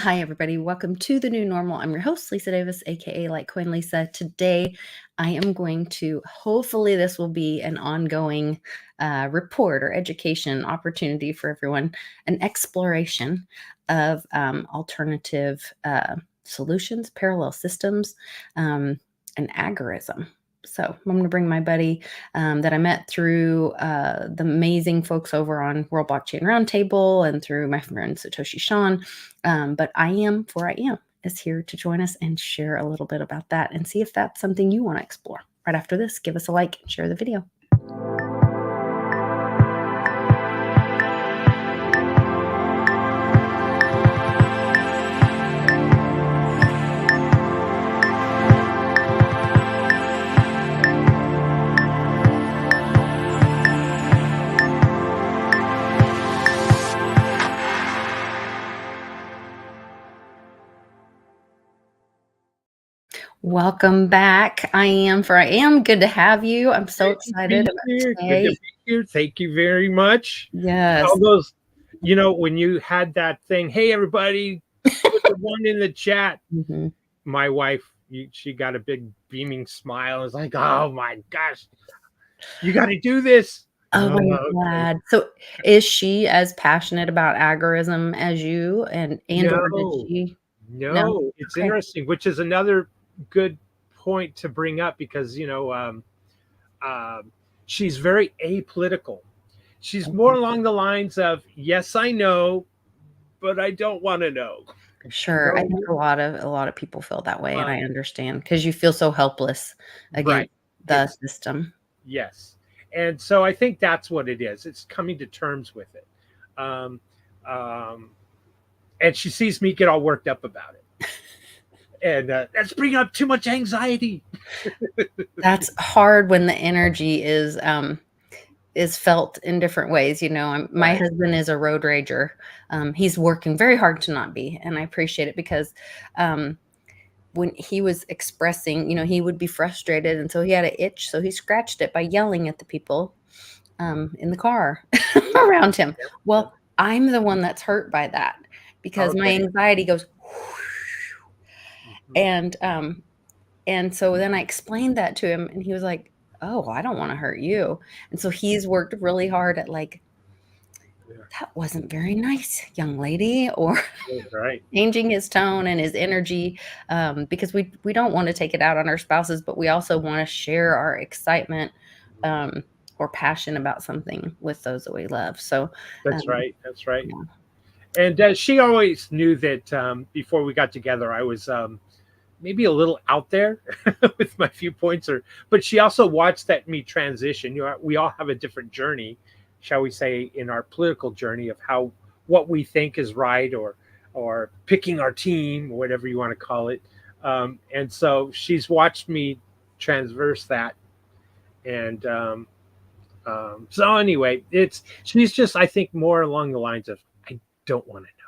Hi, everybody. Welcome to the new normal. I'm your host, Lisa Davis, aka Litecoin Lisa. Today, I am going to hopefully this will be an ongoing report or education opportunity for everyone, an exploration of alternative solutions, parallel systems, and agorism. So I'm going to bring my buddy that I met through the amazing folks over on World Blockchain Roundtable and through my friend Satoshi Shawn. But I am for I am is here to join us and share a little bit about that and see if that's something you want to explore. Right after this, give us a like and share the video. Welcome back. I am for I am. Good to have you. I'm so excited about today. Good to be here. Thank you very much. Yes. All those, when you had that thing, hey, everybody, put the one in the chat. Mhm. My wife, she got a big beaming smile. It's like, oh my gosh, you got to do this. Oh, I'm okay. glad. So is she as passionate about agorism as you and or did No, she? No? no, it's Okay. interesting, which is another good point to bring up because, she's very apolitical. She's more along the lines of, yes, I know, but I don't want to know. Sure. I No, think a lot of people feel that way, and I um, understand because you feel so helpless against right. the It's system. yes. And so I think that's what it is. It's coming to terms with it. Um, um, and she sees me get all worked up about it. And that's bringing up too much anxiety. That's hard when the energy is felt in different ways. My Right. husband is a road rager. He's working very hard to not be, and I appreciate it because when he was expressing, he would be frustrated, and so he had an itch, so he scratched it by yelling at the people in the car around him. Well, I'm the one that's hurt by that because my Okay. anxiety goes, Mhm. and so then I explained that to him, and he was like, "Oh, I don't want to hurt you." And so he's worked really hard at like, Yeah. that wasn't very nice, young lady, or Right. changing his tone and his energy, because we don't want to take it out on our spouses, but we also want to share our excitement or passion about something with those that we love. So, That's um, right. That's right. yeah. And she always knew that before we got together, I was maybe a little out there with my viewpoints, but she also watched that me transition. We all have a different journey, shall we say, in our political journey of what we think is right, or picking our team, or whatever you want to call it. And so she's watched me transverse that, and so anyway, she's just, I think, more along the lines of, I don't want to know.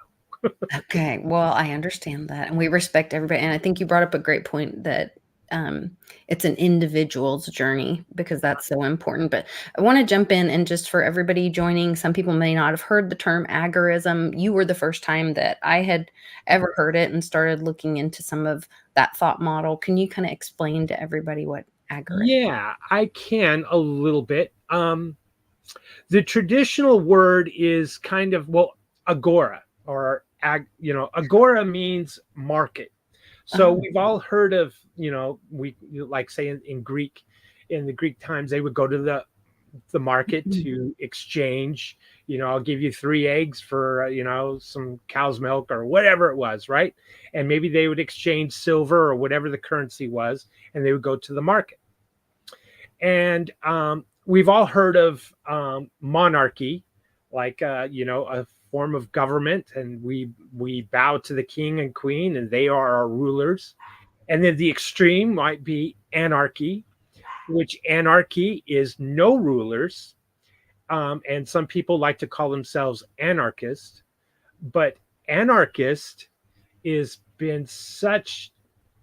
Okay, well, I understand that, and we respect everybody. And I think you brought up a great point that um, it's an individual's journey because that's so important. But I want to jump in and just for everybody joining, some people may not have heard the term agorism. You were the first time that I had ever heard it and started looking into some of that thought model. Can you kind of explain to everybody what agorism? Yeah, I can a little bit. The traditional word is kind of, well, agora, or agora means market. So Oh, we've all heard of, we like say in Greek, in the Greek times, they would go to the market mhm. to exchange. I'll give you 3 eggs for some cow's milk or whatever it was, right? And maybe they would exchange silver or whatever the currency was, and they would go to the market. And we've all heard of monarchy, like a form of government, and we bow to the king and queen, and they are our rulers. And then the extreme might be anarchy, which anarchy is no rulers, and some people like to call themselves anarchist. But anarchist is been such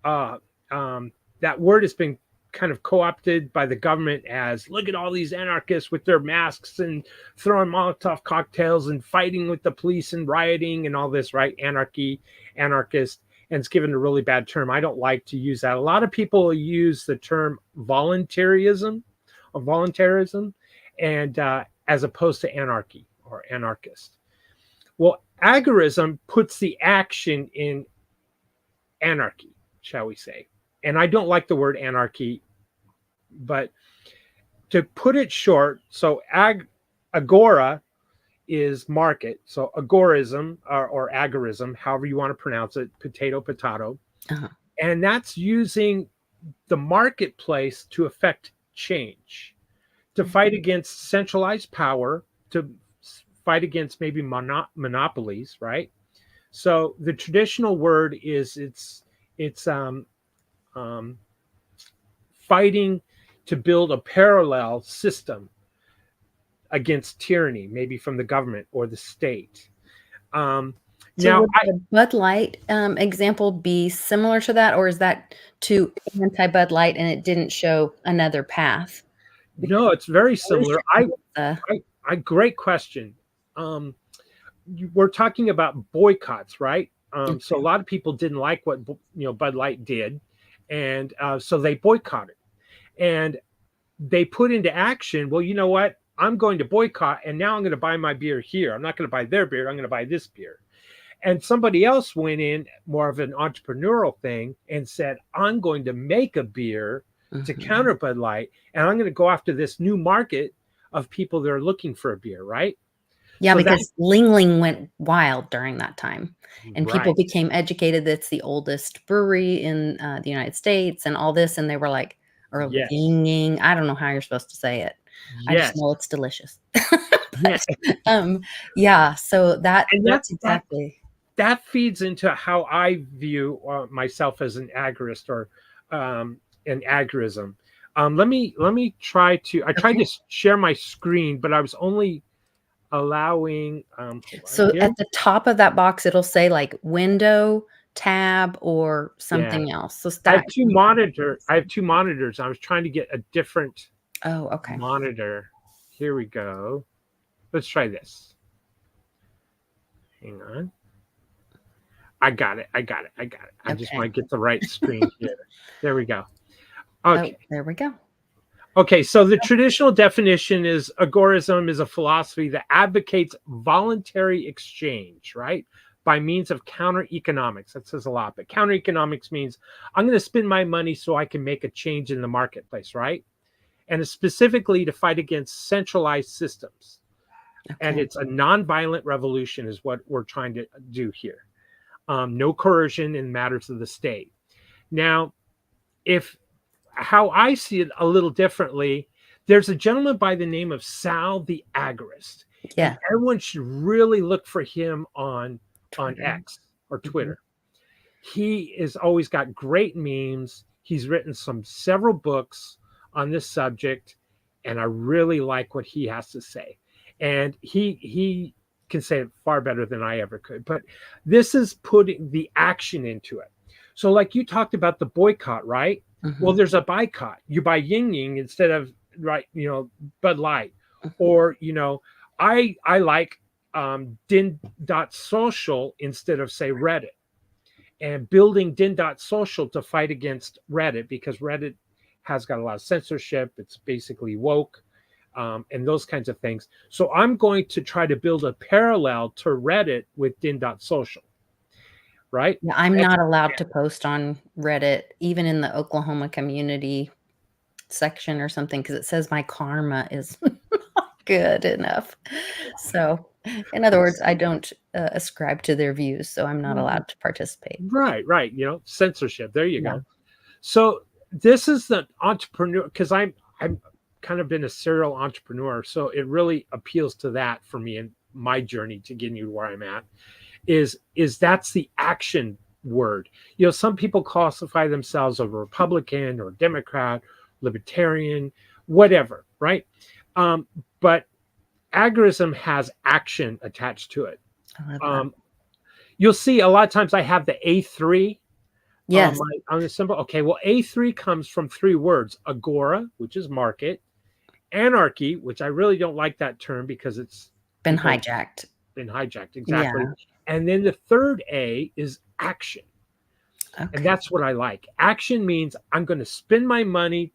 uh, that word has been kind of co-opted by the government as, look at all these anarchists with their masks and throwing Molotov cocktails and fighting with the police and rioting and all this, right? Anarchy, anarchist, and it's given a really bad term. I don't like to use that. A lot of people use the term voluntarism or voluntarism, and as opposed to anarchy or anarchist. Well, agorism puts the action in anarchy, shall we say. And I don't like the word anarchy, but to put it short, so agora is market. So agorism or agorism, however you want to pronounce it, potato, potato. Uh-huh. And that's using the marketplace to affect change, to fight against centralized power, to fight against maybe monopolies, right? So the traditional word is it's fighting to build a parallel system against tyranny, maybe from the government or the state. So Now, would the Bud Light example be similar to that, or is that too anti-Bud Light and it didn't show another path? no, it's very similar. Uh, Great question. We're talking about boycotts, right? So a lot of people didn't like what Bud Light did, and so they boycotted, and they put into action. Well, you know what? I'm going to boycott, and now I'm going to buy my beer here. I'm not going to buy their beer. I'm going to buy this beer. And somebody else went in more of an entrepreneurial thing and said, I'm going to make a beer to counter Bud Light, and I'm going to go after this new market of people that are looking for a beer, right? Yeah, So because Ling went wild during that time, and people right. became educated that it's the oldest brewery in the United States and all this, and they were like, or Yes. Yinging, I don't know how you're supposed to say it. I just Yes. know it's delicious. Yes. Yeah, so that's And exactly. that feeds into how I view myself as an agorist or an agorism. Let me try to. I tried Okay. to share my screen, but I was only allowing. Hold on So here. at the top of that box, it'll say like window, tab, or Yeah, something else. So I have that. two monitor. I have two monitors. I was trying to get a different Oh, okay. monitor. Here we go. Let's try this. Hang on. I got it. I just Okay. might get the right screen here. There we go. Oh, Okay. there we go. Okay, so the traditional definition is agorism is a philosophy that advocates voluntary exchange, right? By means of counter economics. That says a lot, but counter economics means I'm going to spend my money so I can make a change in the marketplace, right? And it's specifically to fight against centralized systems. And Okay. it's a nonviolent revolution, is what we're trying to do here. No coercion in matters of the state. Now, if how I see it a little differently, there's a gentleman by the name of Sal the Agorist, and Yeah. everyone should really look for him on Twitter. X or Mhm. Twitter. He has always got great memes. He's written several books on this subject, and I really like what he has to say. And he can say it far better than I ever could. But this is putting the action into it. So, like you talked about the boycott, right? Well, Mhm. there's a boycott. You buy Ying Ying instead of right, Bud Light, Mhm. or I like Din.social instead of say Reddit, and building Din.social to fight against Reddit because Reddit has got a lot of censorship. It's basically woke, and those kinds of things. So I'm going to try to build a parallel to Reddit with Din.social, right? Yeah, I'm And not allowed to post on Reddit, even in the Oklahoma community section or something, because it says my karma is not good enough. So, in other words, I don't ascribe to their views, so I'm not allowed to participate. right, censorship. There you Yeah. go. So this is the entrepreneur, because I'm kind of been a serial entrepreneur, so it really appeals to that for me in my journey to getting you where I'm at. Is that's the action word. Some people classify themselves as a Republican or Democrat, libertarian, whatever, right? But agorism has action attached to it. I love that. You'll see a lot of times I have the A3. Yes. On the symbol. Okay, well, A3 comes from three words: agora, which is market; anarchy, which I really don't like that term because it's Been people hijacked. been hijacked, exactly. Yeah. And then the third A is action. And Okay. that's what I like. Action means I'm going to spend my money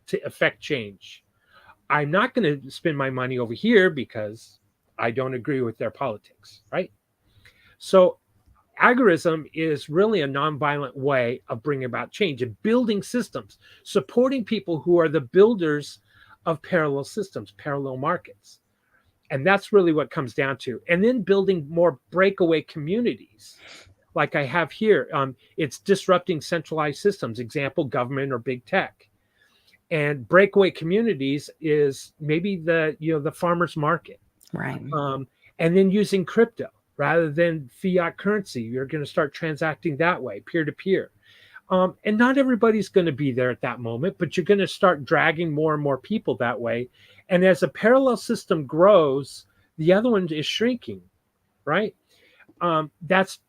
to affect change. I'm not going to spend my money over here because I don't agree with their politics, right? So agorism is really a nonviolent way of bringing about change and building systems, supporting people who are the builders of parallel systems, parallel markets. And that's really what comes down to. And then building more breakaway communities like I have here. It's disrupting centralized systems, example, government or big tech. And breakaway communities is maybe the farmers market. Right. um, and then using crypto rather than fiat currency. You're going to start transacting that way, peer to peer. And not everybody's going to be there at that moment, but you're going to start dragging more and more people that way. And as a parallel system grows, the other one is shrinking, right? That's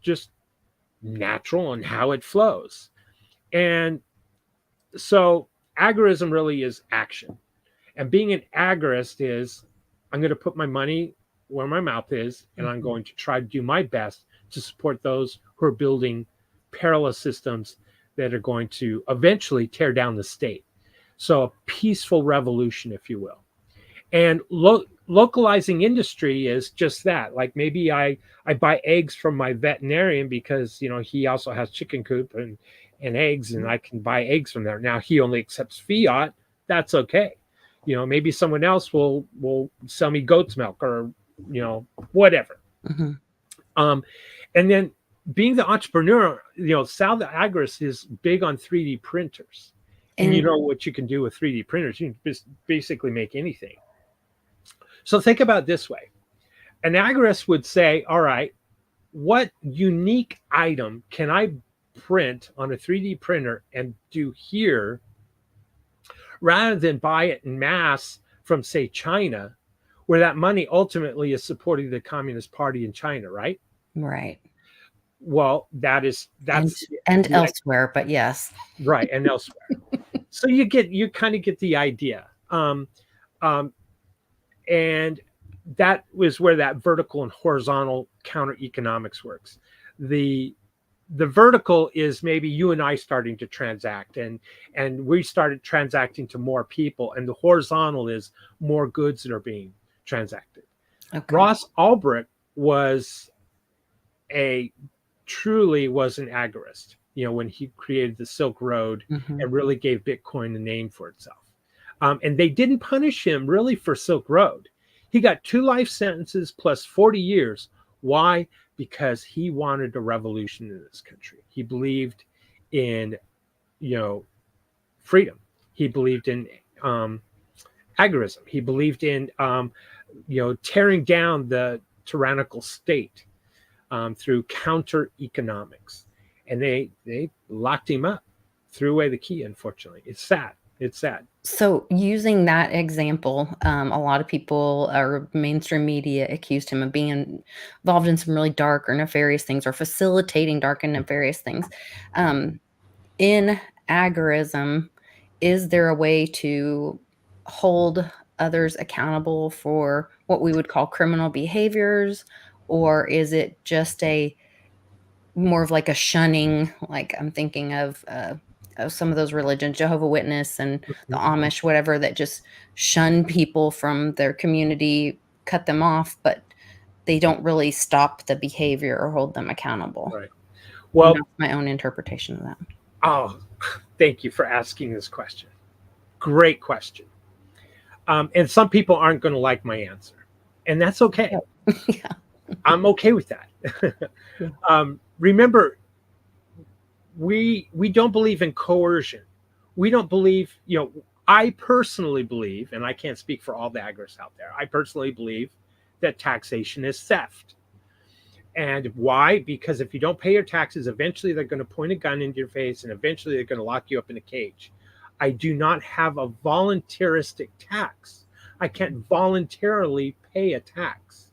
just natural and how it flows. And so agorism really is action. And being an agorist is I'm going to put my money where my mouth is, and I'm Mhm. going to try to do my best to support those who are building parallel systems that are going to eventually tear down the state. So a peaceful revolution, if you will. And localizing industry is just that. Like maybe I buy eggs from my veterinarian because he also has chicken coop and eggs, and I can buy eggs from there. Now he only accepts fiat. That's okay. Maybe someone else will sell me goat's milk or whatever. Mhm. Um, and then being the entrepreneur, Sal the Agorist is big on 3D printers. And you And know what you can do with 3D printers? You can basically make anything. So think about it this way. An agorist would say, all right, what unique item can I print on a 3D printer and do here rather than buy it in mass from, say, China, where that money ultimately is supporting the Communist Party in China, right? right. Well, And that's and the elsewhere, but yes. right, and elsewhere. So you kind of get the idea. Um, and that was where that vertical and horizontal counter economics works. The vertical is maybe you and I starting to transact, and we started transacting to more people, and the horizontal is more goods that are being transacted. Okay. Ross Ulbricht was a truly was an agorist, when he created the Silk Road Mhm. and really gave Bitcoin a name for itself. And they didn't punish him really for Silk Road. He got 2 life sentences plus 40 years. Why? Because he wanted a revolution in this country. He believed in, freedom. He believed in agorism. He believed in, tearing down the tyrannical state through counter economics. And they locked him up, threw away the key. Unfortunately, it's sad. It's sad. So using that example, a lot of people or mainstream media accused him of being involved in some really dark or nefarious things or facilitating dark and nefarious things. Um, in agorism, is there a way to hold others accountable for what we would call criminal behaviors? Or is it just a more of like a shunning, like I'm thinking of some of those religions, Jehovah Witness and the Mhm. Amish, whatever, that just shun people from their community, cut them off, but they don't really stop the behavior or hold them accountable. Right. And Well, that's my own interpretation of that. oh, thank you for asking this question. Great question. And some people aren't going to like my answer, and that's okay. Oh, yeah. I'm okay with that. Yeah. Remember, we don't believe in coercion. We don't believe, I personally believe, and I can't speak for all the agorists out there. I personally believe that taxation is theft. And why? Because if you don't pay your taxes, eventually they're going to point a gun into your face, and eventually they're going to lock you up in a cage. I do not have a voluntaristic tax. I can't voluntarily pay a tax.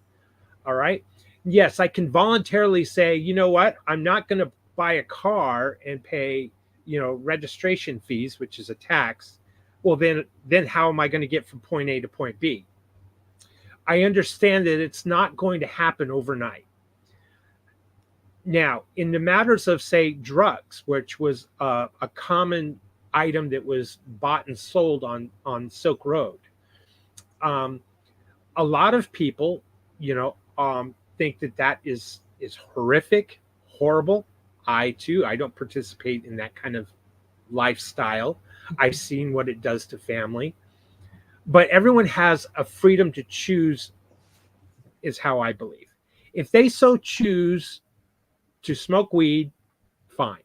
All right. Yes, I can voluntarily say, you know what? I'm not going to buy a car and pay, registration fees, which is a tax, well, then how am I going to get from point A to point B? I understand that it's not going to happen overnight. Now, in the matters of, say, drugs, which was a common item that was bought and sold on Silk Road, um, a lot of people, think that is horrific, horrible. I too, I don't participate in that kind of lifestyle. I've seen what it does to family, but everyone has a freedom to choose, is how I believe. If they so choose to smoke weed, fine.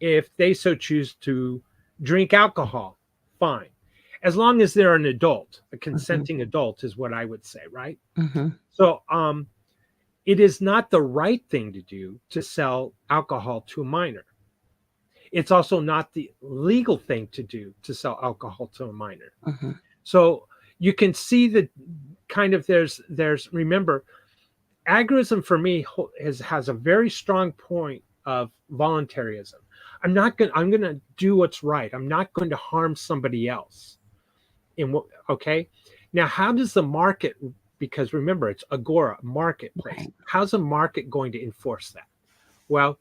If they so choose to drink alcohol, fine. As long as they're an adult, a consenting adult is what I would say, right? So it is not the right thing to do to sell alcohol to a minor. It's also not the legal thing to do to sell alcohol to a minor. So you can see that kind of there's remember, agorism for me has a very strong point of voluntarism. I'm going to do what's right. I'm not going to harm somebody else. Okay. Now, how does the market, because remember, it's Agora, marketplace. Right. How's a market going to enforce that? Well,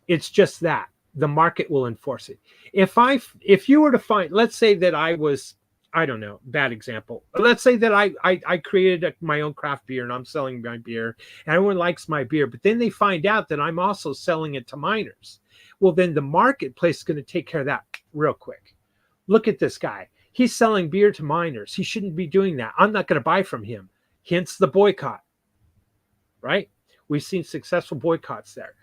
it's just that the market will enforce it. If you were to find, let's say that I was, I don't know, bad example. Let's say that I created my own craft beer and I'm selling my beer and everyone likes my beer, but then they find out that I'm also selling it to minors. Well, then the marketplace is going to take care of that real quick. Look at this guy. He's selling beer to minors. He shouldn't be doing that. I'm not going to buy from him. Hence the boycott, right? We've seen successful boycotts there.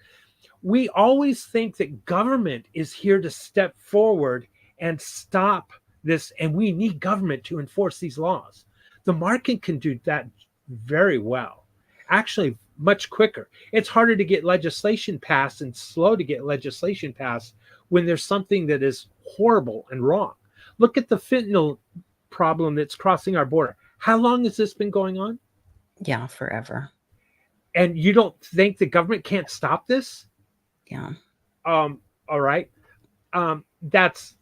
We always think that government is here to step forward and stop this, and we need government to enforce these laws. The market can do that very well, actually much quicker. It's harder to get legislation passed and slow to get legislation passed when there's something that is horrible and wrong. Look at the fentanyl problem that's crossing our border. How long has this been going on? Yeah, forever. And you don't think the government can't stop this? Yeah. All right. That's,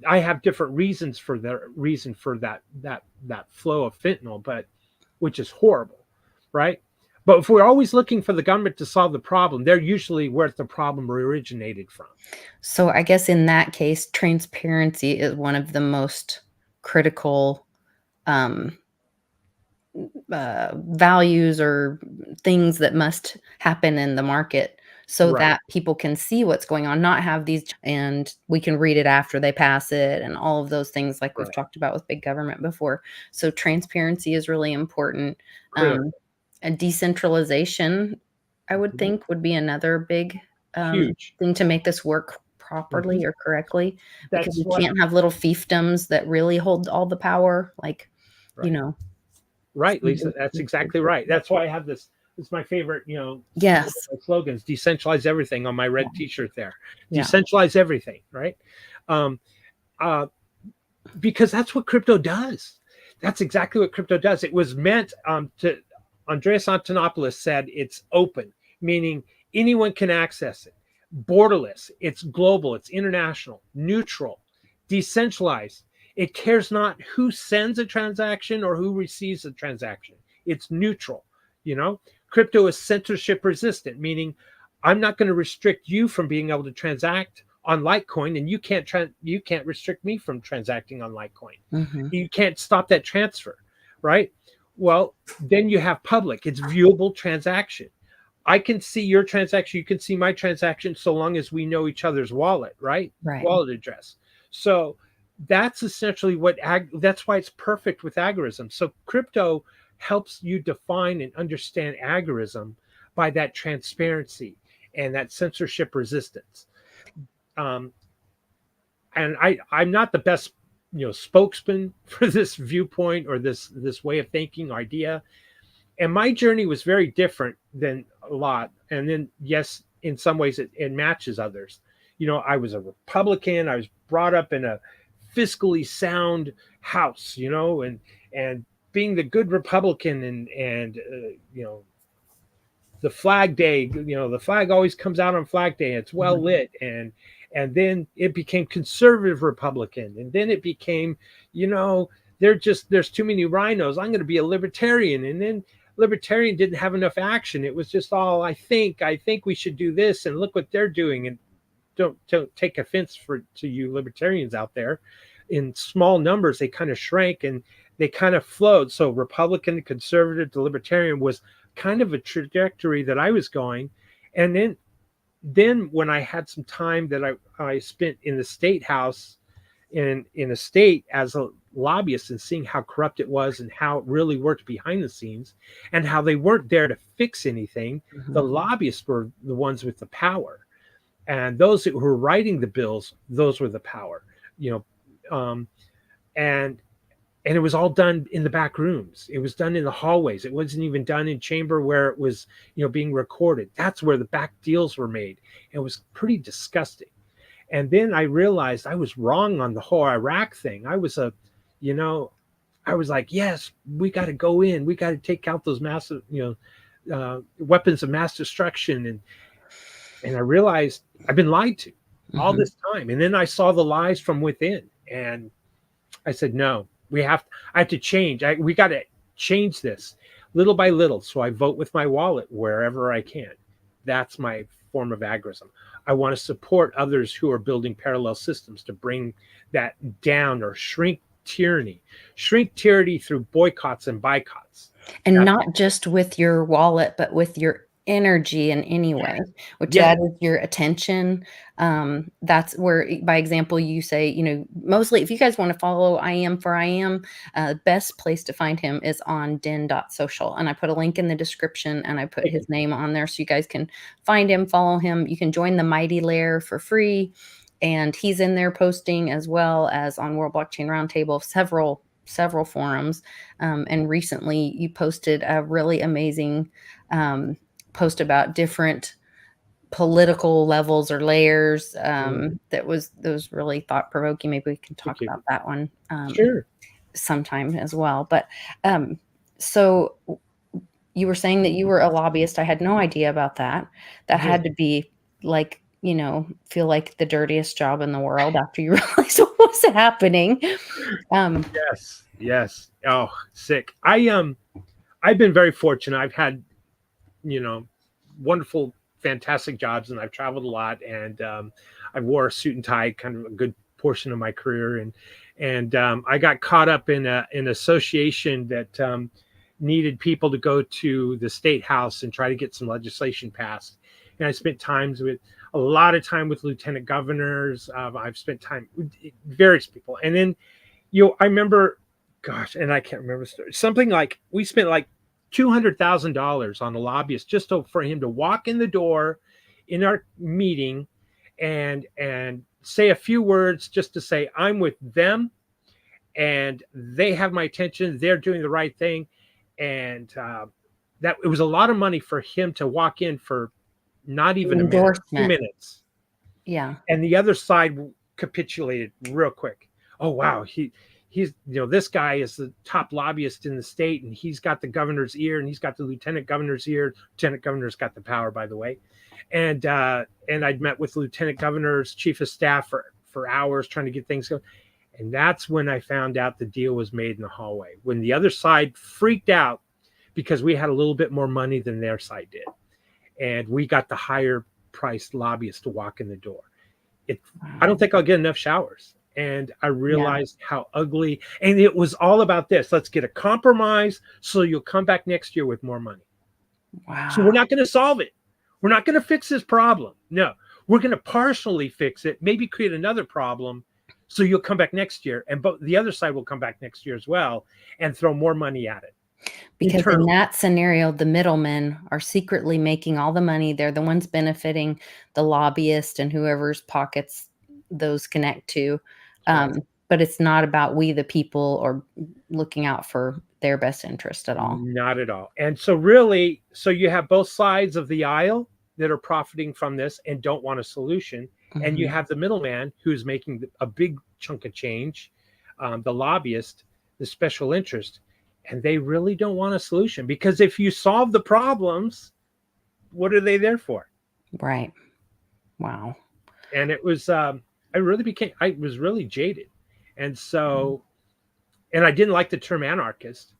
I have different reasons for that flow of fentanyl, but which is horrible, right? But if we're always looking for the government to solve the problem, they're usually where the problem originated from. So I guess in that case, transparency is one of the most critical values or things that must happen in the market so Right. that people can see what's going on, not have these, and we can read it after they pass it and all of those things like we've talked about with big government before. So transparency is really important. And decentralization, I would think, would be another big huge thing to make this work properly or correctly, because we can't have little fiefdoms that really hold all the power, like, Right, Lisa, that's exactly right. That's why I have this. It's my favorite, yes, slogans: decentralize everything on my red T-shirt. There, decentralize everything, right? Because that's what crypto does. That's exactly what crypto does. It was meant to. Andreas Antonopoulos said it's open, meaning anyone can access it. Borderless. It's global. It's international. Neutral. Decentralized. It cares not who sends a transaction or who receives a transaction. It's neutral. Crypto is censorship resistant, meaning I'm not going to restrict you from being able to transact on Litecoin, and you can't restrict me from transacting on Litecoin. You can't stop that transfer, right? Well, then you have public. It's viewable transaction. I can see your transaction. You can see my transaction, so long as we know each other's wallet, right? Wallet address. So that's essentially that's why it's perfect with agorism. So crypto helps you define and understand agorism by that transparency and that censorship resistance. And I'm not the best, spokesman for this viewpoint or this way of thinking idea. And my journey was very different than a lot. And then, yes, in some ways it matches others. I was a Republican. I was brought up in a fiscally sound house, and being the good Republican and the Flag Day, the flag always comes out on Flag Day. It's well Mhm. lit, and then it became conservative Republican, and then it became, there's too many rhinos. I'm going to be a libertarian, and then libertarian didn't have enough action. It was just all I think we should do this, and look what they're doing. And don't take offense to you libertarians out there. In small numbers, they kind of shrank and they kind of flowed. So Republican, conservative to libertarian was kind of a trajectory that I was going. And then when I had some time that I spent in the state house in a state as a lobbyist and seeing how corrupt it was and how it really worked behind the scenes and how they weren't there to fix anything. The Mhm. lobbyists were the ones with the power, and those who were writing the bills, those were the power, you know, and and it was all done in the back rooms. It was done in the hallways. It wasn't even done in chamber where it was, being recorded. That's where the back deals were made. It was pretty disgusting. And then I realized I was wrong on the whole Iraq thing. You know, I was like, yes, we got to go in. We got to take out those massive, weapons of mass destruction. And I realized I've been lied to all Mhm. this time. And then I saw the lies from within, and I said, no, I have to change. We got to change this little by little. So I vote with my wallet wherever I can. That's my form of agorism. I want to support others who are building parallel systems to bring that down or shrink tyranny through boycotts and boycotts. And That's not just with your wallet, but with your energy in any way, which yeah, that is your attention. That's where, by example, you say, mostly if you guys want to follow I am for I am, best place to find him is on din.social. And I put a link in the description and I put thank you. his name on there so you guys can find him, follow him. You can join the Mighty Lair for free. And he's in there posting as well as on World Blockchain Roundtable, several forums. And recently, you posted a really amazing um, post about different political levels or layers. Mm, That was really thought provoking. Maybe we can thank talk you. about that one Sure. sometime as well. But so you were saying that you were a lobbyist. I had no idea about that. That Yeah. had to be like, feel like the dirtiest job in the world after you realized what was happening. Um, Yes. Yes. Oh, sick. I've been very fortunate. I've had, you know, wonderful, fantastic jobs, and I've traveled a lot. And I wore a suit and tie kind of a good portion of my career, and I got caught up in an association that needed people to go to the state house and try to get some legislation passed. And I spent a lot of time with lieutenant governors. I've spent time with various people, and then I remember, gosh, and I can't remember the story. Something like we spent like $200,000 on a lobbyist just for him to walk in the door in our meeting and say a few words just to say I'm with them and they have my attention. They're doing the right thing, and that it was a lot of money for him to walk in for not even a minute, 2 endorsement. minutes, Yeah. and the other side capitulated real quick. Oh wow, he's this guy is the top lobbyist in the state, and he's got the governor's ear, and he's got the lieutenant governor's ear. Lieutenant governor's got the power, by the way. And I'd met with lieutenant governor's chief of staff for hours trying to get things going. And that's when I found out the deal was made in the hallway, when the other side freaked out because we had a little bit more money than their side did, and we got the higher priced lobbyist to walk in the door. it I don't Wow. think I'll get enough showers. And I Yeah. realized how ugly, and it was all about this. Let's get a compromise so you'll come back next year with more money. So we're Wow. not going to solve it. We're not going to fix this problem. No, we're going to partially fix it, maybe create another problem. So you'll come back next year, and the other side will come back next year as well and throw more money at it Because in internally. that scenario, the middlemen are secretly making all the money. They're the ones benefiting the lobbyist and whoever's pockets those connect to. Right. But it's not about we the people or looking out for their best interest at all. Not at all. And so really, so you have both sides of the aisle that are profiting from this and don't want a solution. And you Mhm. have the middleman who's making a big chunk of change, the lobbyist, the special interest, and they really don't want a solution, because if you solve the problems, what are they there for? Right. Wow. And it was I was really jaded. And so, and I didn't like the term anarchist.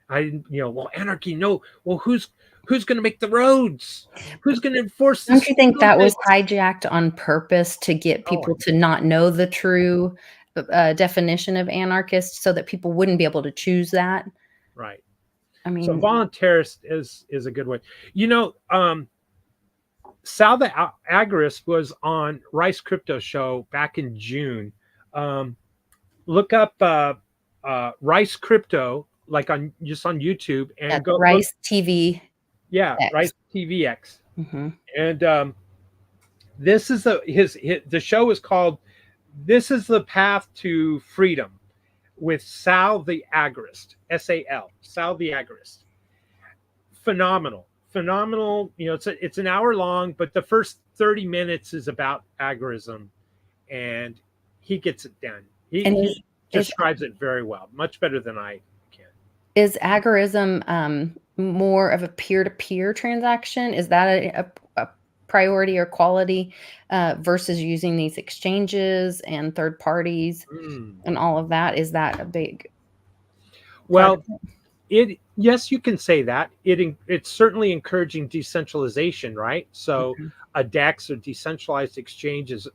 I didn't, well, anarchy, no. Well, who's going to make the roads? Who's going to enforce the Don't you think that was limits? hijacked on purpose to get Oh, people to not know the true definition of anarchist so that people wouldn't be able to choose that? right. I So mean, voluntarist is a good way. Sal the Agorist was on Rice Crypto Show back in June. Um, look up Rice Crypto, like on just on YouTube, and at go look. Rice TV Yeah, X. Rice TVX. Hmm. And this is the show is called "This is the Path to Freedom" with Sal the Agorist, Sal the Agorist. Phenomenal, phenomenal. It's an hour long, but the first 30 minutes is about agorism, and he gets it done. And He is describes it very well, much better than I can. is Agorism more of a peer-to-peer transaction? Is that a priority or quality versus using these exchanges and third parties Mm. and all of that? Is that a big part of Well, yes, you can say that. It's certainly encouraging decentralization, right? it? So a DEX or decentralized exchanges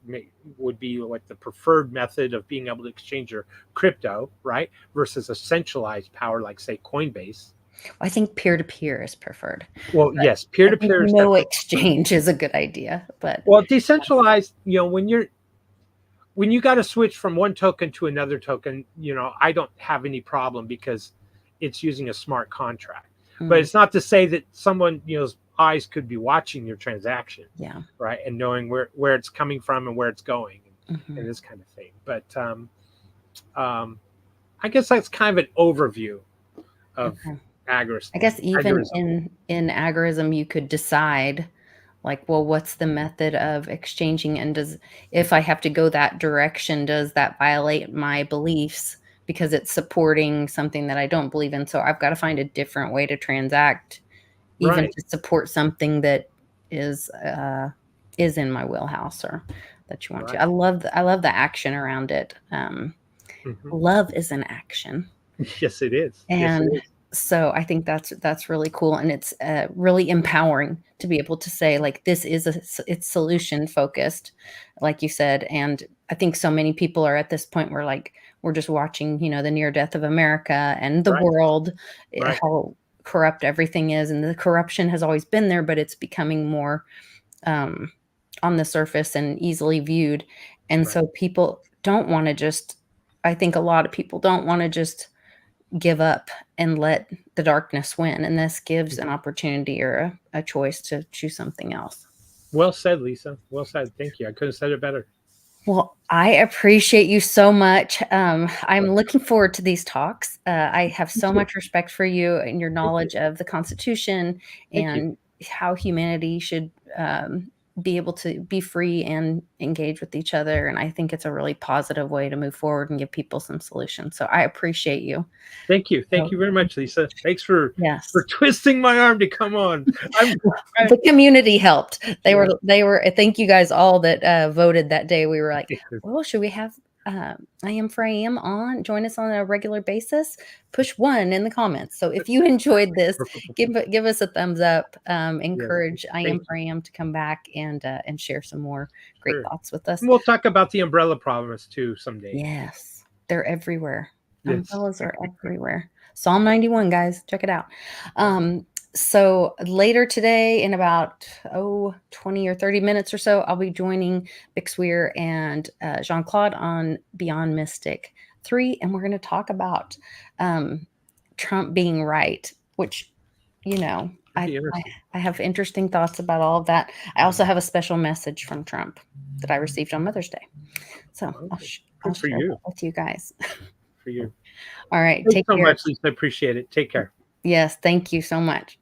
would be like the preferred method of being able to exchange your crypto, right? Versus a centralized power like, say, Coinbase. I think peer-to-peer is preferred, Well, but yes, peer I to think peer is no definitely preferred. exchange is a good idea, but Well, decentralized, when you got to switch from one token to another token, I don't have any problem because it's using a smart contract. But mm, it's not to say that someone, eyes could be watching your transaction, yeah. right, and knowing where it's coming from and where it's going, and Mhm. this kind of thing. But um, I guess that's kind of an overview of Okay. agorist I guess even agorism. in agorism, you could decide, like, well, what's the method of exchanging, and if I have to go that direction, does that violate my beliefs because it's supporting something that I don't believe in? So I've got to find a different way to transact, even Right, to support something that is uh, is in my wheelhouse or that you want to. right. I love the action around it. Hmm. Love is an action. Yes, it is. Yes, it And is. so I think that's really cool, and it's really empowering to be able to say, like, this is it's solution focused, like you said. And I think so many people are at this point where, like, we're just watching, the near death of America and the Right, world, right, how corrupt everything is, and the corruption has always been there, but it's becoming more um, on the surface and easily viewed. And right. so people don't want to just. I think a lot of people don't want to just give up and let the darkness win, and this gives an opportunity or a choice to choose something else. Well said, Lisa. Well said. Thank you. I couldn't have said it better. Well, I appreciate you so much. I'm looking forward to these talks. I have Me so too. much respect for you and your Thank you. knowledge of the Constitution Thank you. and how humanity should be able to be free and engage with each other. And I think it's a really positive way to move forward and give people some solutions. So I appreciate you. Thank you. Thank So, you very much, Lisa. Thanks for yes. twisting my arm to come on. I The community helped. yeah. They were thank you guys all that voted that day. We were like, well, should we have I am for AM on join us on a regular basis? Push one in the comments. So if you enjoyed this, give us a thumbs up. Yeah. Encourage I am Thank for you. AM to come back and share some more great Sure. thoughts with us. And we'll talk about the umbrella problems too someday. Yes, they're everywhere. Yes. Umbrellas are everywhere. Psalm 91, guys, check it out. So later today, in about 20 or 30 minutes or so, I'll be joining Bixweir and Jean-Claude on Beyond Mystic 3, and we're going to talk about Trump being right, which, you know, That'd I, be I interesting. I have interesting thoughts about all of that. I also have a special message from Trump that I received on Mother's Day. So Okay. I'll Good for share that you. with you guys. For you. All right. Thanks Take so care. much, Lisa. I appreciate it. Take care. Yes. Thank you so much.